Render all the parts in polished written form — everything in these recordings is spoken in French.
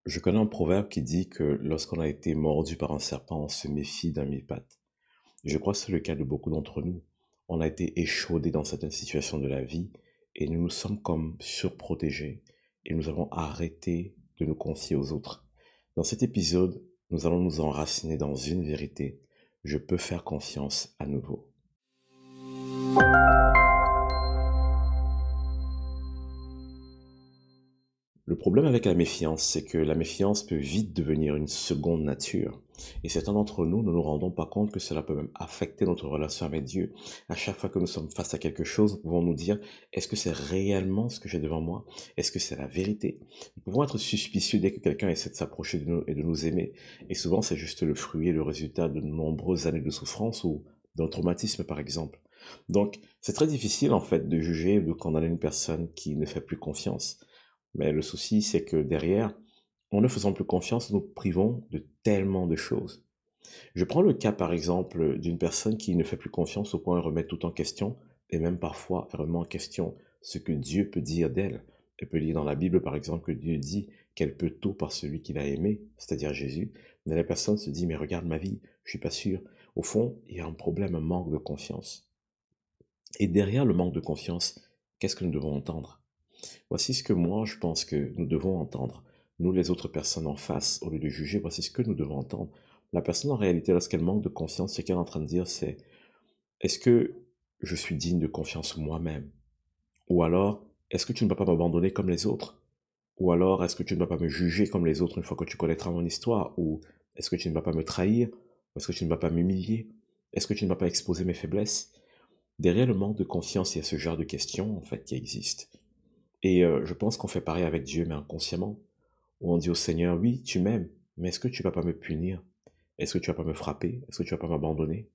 Je connais un proverbe qui dit que lorsqu'on a été mordu par un serpent, on se méfie d'un mille-pattes. Je crois que c'est le cas de beaucoup d'entre nous. On a été échaudés dans certaines situations de la vie et nous nous sommes comme surprotégés et nous avons arrêté de nous confier aux autres. Dans cet épisode, nous allons nous enraciner dans une vérité. Je peux faire confiance à nouveau. Le problème avec la méfiance, c'est que la méfiance peut vite devenir une seconde nature. Et certains d'entre nous ne nous rendons pas compte que cela peut même affecter notre relation avec Dieu. À chaque fois que nous sommes face à quelque chose, nous pouvons nous dire, est-ce que c'est réellement ce que j'ai devant moi? Est-ce que c'est la vérité? Nous pouvons être suspicieux dès que quelqu'un essaie de s'approcher de nous et de nous aimer. Et souvent, c'est juste le fruit et le résultat de nombreuses années de souffrance ou d'un traumatisme, par exemple. Donc, c'est très difficile, en fait, de juger ou de condamner une personne qui ne fait plus confiance. Mais le souci, c'est que derrière, en ne faisant plus confiance, nous privons de tellement de choses. Je prends le cas, par exemple, d'une personne qui ne fait plus confiance au point de remettre tout en question, et même parfois elle remet en question ce que Dieu peut dire d'elle. Elle peut lire dans la Bible, par exemple, que Dieu dit qu'elle peut tout par celui qu'il a aimé, c'est-à-dire Jésus. Mais la personne se dit, mais regarde ma vie, je suis pas sûr. Au fond, il y a un problème, un manque de confiance. Et derrière le manque de confiance, qu'est-ce que nous devons entendre? Voici ce que moi je pense que nous devons entendre. Nous, les autres personnes en face, au lieu de juger, voici ce que nous devons entendre. La personne, en réalité, lorsqu'elle manque de confiance, ce qu'elle est en train de dire, c'est est-ce que je suis digne de confiance moi-même? Ou alors, est-ce que tu ne vas pas m'abandonner comme les autres? Ou alors, est-ce que tu ne vas pas me juger comme les autres une fois que tu connaîtras mon histoire? Ou est-ce que tu ne vas pas me trahir? Ou est-ce que tu ne vas pas m'humilier? Est-ce que tu ne vas pas exposer mes faiblesses? Derrière le manque de confiance, il y a ce genre de questions, en fait, qui existent. Et je pense qu'on fait pareil avec Dieu, mais inconsciemment, où on dit au Seigneur, oui, tu m'aimes, mais est-ce que tu vas pas me punir? Est-ce que tu vas pas me frapper? Est-ce que tu vas pas m'abandonner?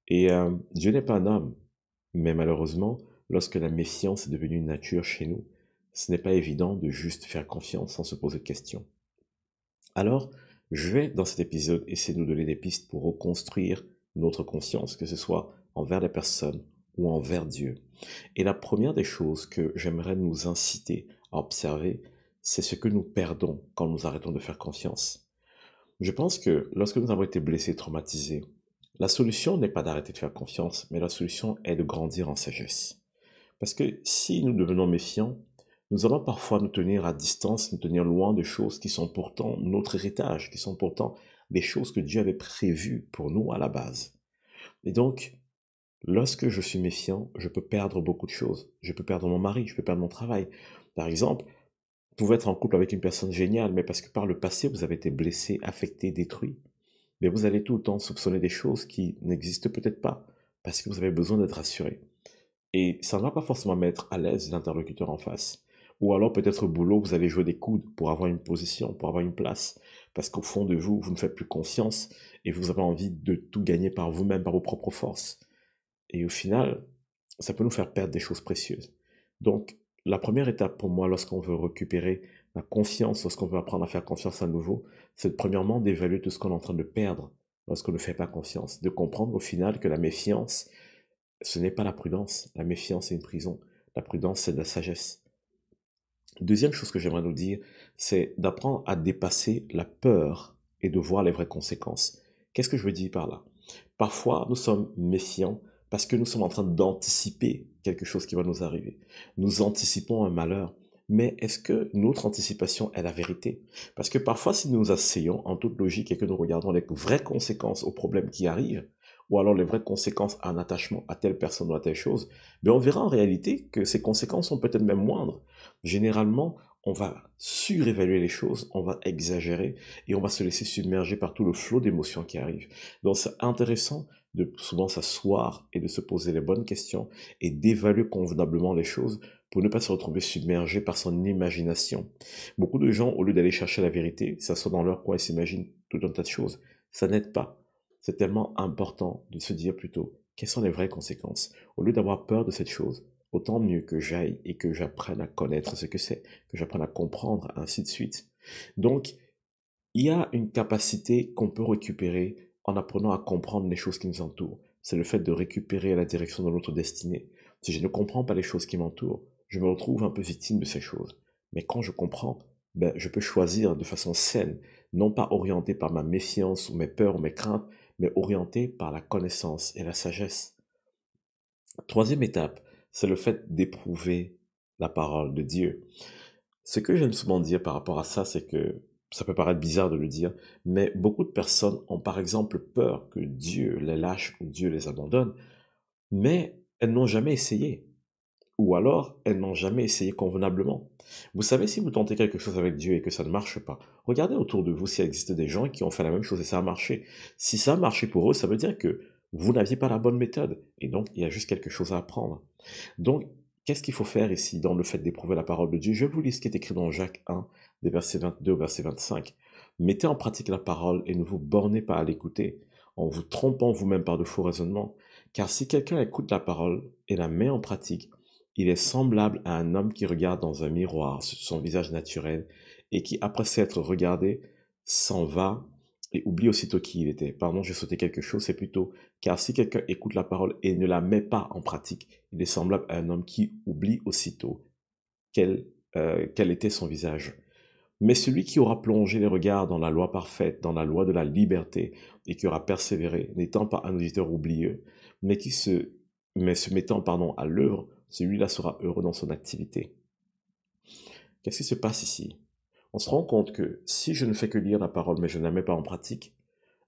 Et Dieu n'est pas un homme, mais malheureusement, lorsque la méfiance est devenue une nature chez nous, ce n'est pas évident de juste faire confiance sans se poser de questions. Alors, je vais, dans cet épisode, essayer de nous donner des pistes pour reconstruire notre conscience, que ce soit envers la personne ou envers Dieu. Et la première des choses que j'aimerais nous inciter à observer, c'est ce que nous perdons quand nous arrêtons de faire confiance. Je pense que lorsque nous avons été blessés, traumatisés, la solution n'est pas d'arrêter de faire confiance, mais la solution est de grandir en sagesse. Parce que si nous devenons méfiants, nous allons parfois nous tenir à distance, nous tenir loin de choses qui sont pourtant notre héritage, qui sont pourtant des choses que Dieu avait prévues pour nous à la base. Et donc, lorsque je suis méfiant, je peux perdre beaucoup de choses. Je peux perdre mon mari, je peux perdre mon travail. Par exemple, vous pouvez être en couple avec une personne géniale, mais parce que par le passé, vous avez été blessé, affecté, détruit. Mais vous allez tout le temps soupçonner des choses qui n'existent peut-être pas, parce que vous avez besoin d'être rassuré. Et ça ne va pas forcément mettre à l'aise l'interlocuteur en face. Ou alors peut-être au boulot, vous allez jouer des coudes pour avoir une position, pour avoir une place. Parce qu'au fond de vous, vous ne faites plus confiance et vous avez envie de tout gagner par vous-même, par vos propres forces. Et au final, ça peut nous faire perdre des choses précieuses. Donc, la première étape pour moi, lorsqu'on veut récupérer la confiance, lorsqu'on veut apprendre à faire confiance à nouveau, c'est premièrement d'évaluer tout ce qu'on est en train de perdre lorsqu'on ne fait pas confiance. De comprendre au final que la méfiance, ce n'est pas la prudence. La méfiance, c'est une prison. La prudence, c'est de la sagesse. Deuxième chose que j'aimerais nous dire, c'est d'apprendre à dépasser la peur et de voir les vraies conséquences. Qu'est-ce que je veux dire par là? Parfois, nous sommes méfiants parce que nous sommes en train d'anticiper quelque chose qui va nous arriver. Nous anticipons un malheur. Mais est-ce que notre anticipation est la vérité? Parce que parfois, si nous nous asseyons en toute logique et que nous regardons les vraies conséquences aux problèmes qui arrivent, ou alors les vraies conséquences à un attachement à telle personne ou à telle chose, ben on verra en réalité que ces conséquences sont peut-être même moindres. Généralement, on va surévaluer les choses, on va exagérer et on va se laisser submerger par tout le flot d'émotions qui arrivent. Donc c'est intéressant de souvent s'asseoir et de se poser les bonnes questions et d'évaluer convenablement les choses pour ne pas se retrouver submergé par son imagination. Beaucoup de gens, au lieu d'aller chercher la vérité, s'assoient dans leur coin et s'imaginent tout un tas de choses. Ça n'aide pas. C'est tellement important de se dire plutôt quelles sont les vraies conséquences. Au lieu d'avoir peur de cette chose, autant mieux que j'aille et que j'apprenne à connaître ce que c'est, que j'apprenne à comprendre, ainsi de suite. Donc, il y a une capacité qu'on peut récupérer en apprenant à comprendre les choses qui nous entourent. C'est le fait de récupérer la direction de notre destinée. Si je ne comprends pas les choses qui m'entourent, je me retrouve un peu victime de ces choses. Mais quand je comprends, ben, je peux choisir de façon saine, non pas orienté par ma méfiance ou mes peurs ou mes craintes, mais orienté par la connaissance et la sagesse. Troisième étape, c'est le fait d'éprouver la parole de Dieu. Ce que j'aime souvent dire par rapport à ça, c'est que ça peut paraître bizarre de le dire, mais beaucoup de personnes ont par exemple peur que Dieu les lâche ou Dieu les abandonne, mais elles n'ont jamais essayé. Ou alors, elles n'ont jamais essayé convenablement. Vous savez, si vous tentez quelque chose avec Dieu et que ça ne marche pas, regardez autour de vous s'il existe des gens qui ont fait la même chose et ça a marché. Si ça a marché pour eux, ça veut dire que vous n'aviez pas la bonne méthode. Et donc, il y a juste quelque chose à apprendre. Donc, qu'est-ce qu'il faut faire ici dans le fait d'éprouver la parole de Dieu? Je vous lis ce qui est écrit dans Jacques 1, des versets 22 au verset 25. Mettez en pratique la parole et ne vous bornez pas à l'écouter, en vous trompant vous-même par de faux raisonnements. Car si quelqu'un écoute la parole et la met en pratique, il est semblable à un homme qui regarde dans un miroir son visage naturel et qui, après s'être regardé, s'en va et oublie aussitôt qui il était. Pardon, j'ai sauté quelque chose, c'est plutôt car si quelqu'un écoute la parole et ne la met pas en pratique, il est semblable à un homme qui oublie aussitôt quel, quel était son visage. Mais celui qui aura plongé les regards dans la loi parfaite, dans la loi de la liberté, et qui aura persévéré, n'étant pas un auditeur oublieux, mais mais se mettant, pardon, à l'œuvre, celui-là sera heureux dans son activité. Qu'est-ce qui se passe ici? On se rend compte que si je ne fais que lire la parole, mais je ne la mets pas en pratique,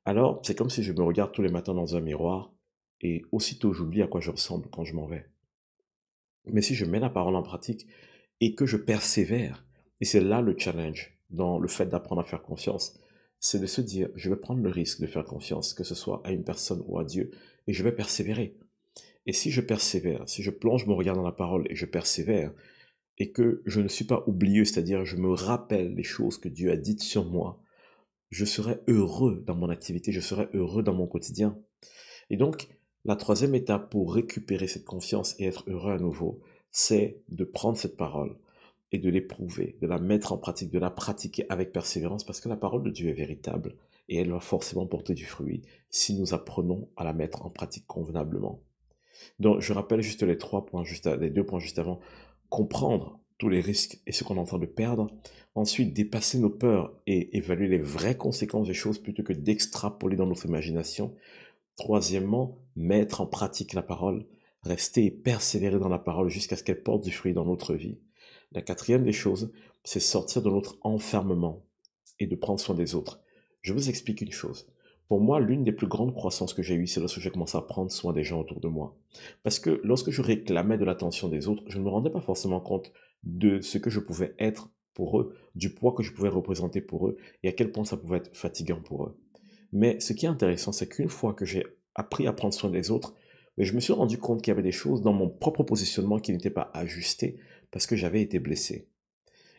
alors c'est comme si je me regarde tous les matins dans un miroir, et aussitôt j'oublie à quoi je ressemble quand je m'en vais. Mais si je mets la parole en pratique et que je persévère, et c'est là le challenge dans le fait d'apprendre à faire confiance, c'est de se dire, je vais prendre le risque de faire confiance, que ce soit à une personne ou à Dieu, et je vais persévérer. Et si je persévère, si je plonge mon regard dans la parole et je persévère, et que je ne suis pas oublieux, c'est-à-dire je me rappelle les choses que Dieu a dites sur moi, je serai heureux dans mon activité, je serai heureux dans mon quotidien. Et donc, la troisième étape pour récupérer cette confiance et être heureux à nouveau, c'est de prendre cette parole et de l'éprouver, de la mettre en pratique, de la pratiquer avec persévérance, parce que la parole de Dieu est véritable et elle va forcément porter du fruit si nous apprenons à la mettre en pratique convenablement. Donc, je rappelle juste les les deux points juste avant. Comprendre tous les risques et ce qu'on est en train de perdre. Ensuite, dépasser nos peurs et évaluer les vraies conséquences des choses plutôt que d'extrapoler dans notre imagination. Troisièmement, mettre en pratique la parole, rester et persévérer dans la parole jusqu'à ce qu'elle porte du fruit dans notre vie. La quatrième des choses, c'est sortir de notre enfermement et de prendre soin des autres. Je vous explique une chose. Pour moi, l'une des plus grandes croissances que j'ai eues, c'est lorsque j'ai commencé à prendre soin des gens autour de moi. Parce que lorsque je réclamais de l'attention des autres, je ne me rendais pas forcément compte de ce que je pouvais être pour eux, du poids que je pouvais représenter pour eux, et à quel point ça pouvait être fatigant pour eux. Mais ce qui est intéressant, c'est qu'une fois que j'ai appris à prendre soin des autres, mais je me suis rendu compte qu'il y avait des choses dans mon propre positionnement qui n'étaient pas ajustées parce que j'avais été blessé.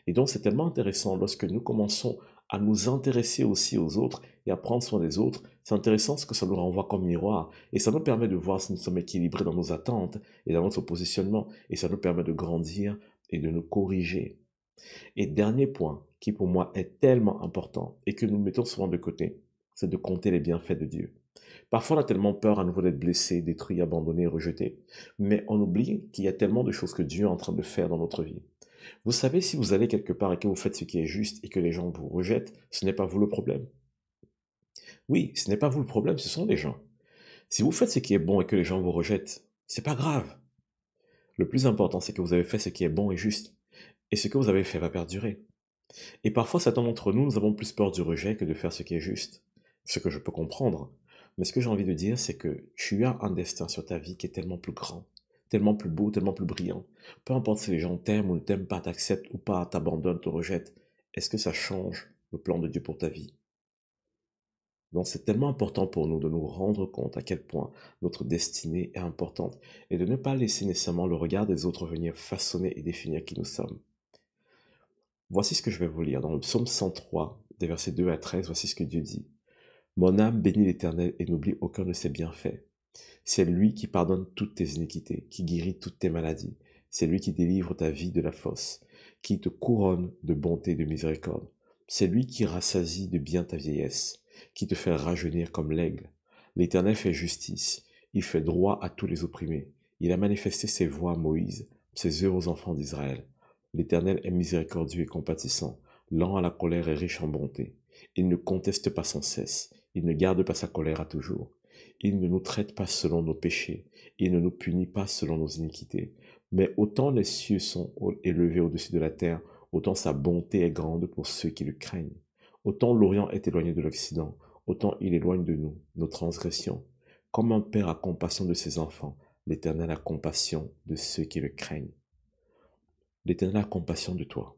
Et donc c'est tellement intéressant lorsque nous commençons à nous intéresser aussi aux autres et à prendre soin des autres. C'est intéressant ce que ça nous renvoie comme miroir et ça nous permet de voir si nous sommes équilibrés dans nos attentes et dans notre positionnement et ça nous permet de grandir et de nous corriger. Et dernier point qui pour moi est tellement important et que nous mettons souvent de côté, c'est de compter les bienfaits de Dieu. Parfois, on a tellement peur à nouveau d'être blessé, détruit, abandonné, rejeté, mais on oublie qu'il y a tellement de choses que Dieu est en train de faire dans notre vie. Vous savez, si vous allez quelque part et que vous faites ce qui est juste et que les gens vous rejettent, ce n'est pas vous le problème. Oui, ce n'est pas vous le problème, ce sont les gens. Si vous faites ce qui est bon et que les gens vous rejettent, c'est pas grave. Le plus important, c'est que vous avez fait ce qui est bon et juste. Et ce que vous avez fait va perdurer. Et parfois, certains d'entre nous, nous avons plus peur du rejet que de faire ce qui est juste. Ce que je peux comprendre. Mais ce que j'ai envie de dire, c'est que tu as un destin sur ta vie qui est tellement plus grand, tellement plus beau, tellement plus brillant. Peu importe si les gens t'aiment ou ne t'aiment pas, t'acceptent ou pas, t'abandonnent, te rejettent, est-ce que ça change le plan de Dieu pour ta vie? Donc c'est tellement important pour nous de nous rendre compte à quel point notre destinée est importante et de ne pas laisser nécessairement le regard des autres venir façonner et définir qui nous sommes. Voici ce que je vais vous lire dans le psaume 103, des versets 2 à 13, voici ce que Dieu dit. Mon âme bénit l'Éternel et n'oublie aucun de ses bienfaits. C'est lui qui pardonne toutes tes iniquités, qui guérit toutes tes maladies. C'est lui qui délivre ta vie de la fosse, qui te couronne de bonté et de miséricorde. C'est lui qui rassasie de bien ta vieillesse, qui te fait rajeunir comme l'aigle. L'Éternel fait justice, il fait droit à tous les opprimés. Il a manifesté ses voies à Moïse, ses œuvres aux enfants d'Israël. L'Éternel est miséricordieux et compatissant, lent à la colère et riche en bonté. Il ne conteste pas sans cesse, il ne garde pas sa colère à toujours. Il ne nous traite pas selon nos péchés, il ne nous punit pas selon nos iniquités. Mais autant les cieux sont élevés au-dessus de la terre, autant sa bonté est grande pour ceux qui le craignent. Autant l'Orient est éloigné de l'Occident, autant il éloigne de nous nos transgressions. Comme un père a compassion de ses enfants, l'Éternel a compassion de ceux qui le craignent. L'Éternel a compassion de toi.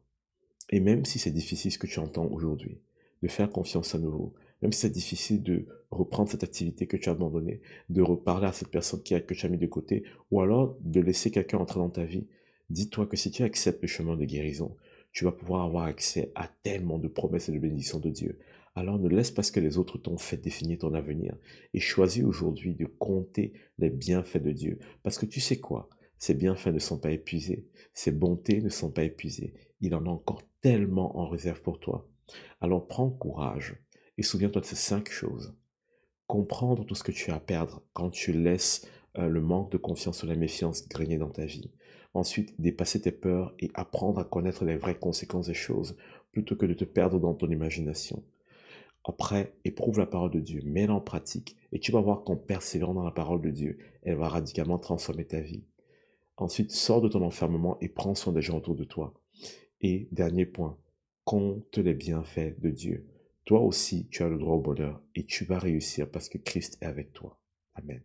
Et même si c'est difficile ce que tu entends aujourd'hui, de faire confiance à nouveau, même si c'est difficile de reprendre cette activité que tu as abandonnée, de reparler à cette personne que tu as mis de côté, ou alors de laisser quelqu'un entrer dans ta vie, dis-toi que si tu acceptes le chemin de guérison, tu vas pouvoir avoir accès à tellement de promesses et de bénédictions de Dieu. Alors ne laisse pas ce que les autres t'ont fait définir ton avenir et choisis aujourd'hui de compter les bienfaits de Dieu. Parce que tu sais quoi? Ces bienfaits ne sont pas épuisés, ces bontés ne sont pas épuisées. Il en a encore tellement en réserve pour toi. Alors prends courage et souviens-toi de ces 5 choses. Comprendre tout ce que tu as à perdre quand tu laisses le manque de confiance ou la méfiance grigner dans ta vie. Ensuite, dépasser tes peurs et apprendre à connaître les vraies conséquences des choses plutôt que de te perdre dans ton imagination. Après, éprouve la parole de Dieu, mets-la en pratique et tu vas voir qu'en persévérant dans la parole de Dieu, elle va radicalement transformer ta vie. Ensuite, sors de ton enfermement et prends soin des gens autour de toi. Et dernier point, compte les bienfaits de Dieu. Toi aussi, tu as le droit au bonheur et tu vas réussir parce que Christ est avec toi. Amen.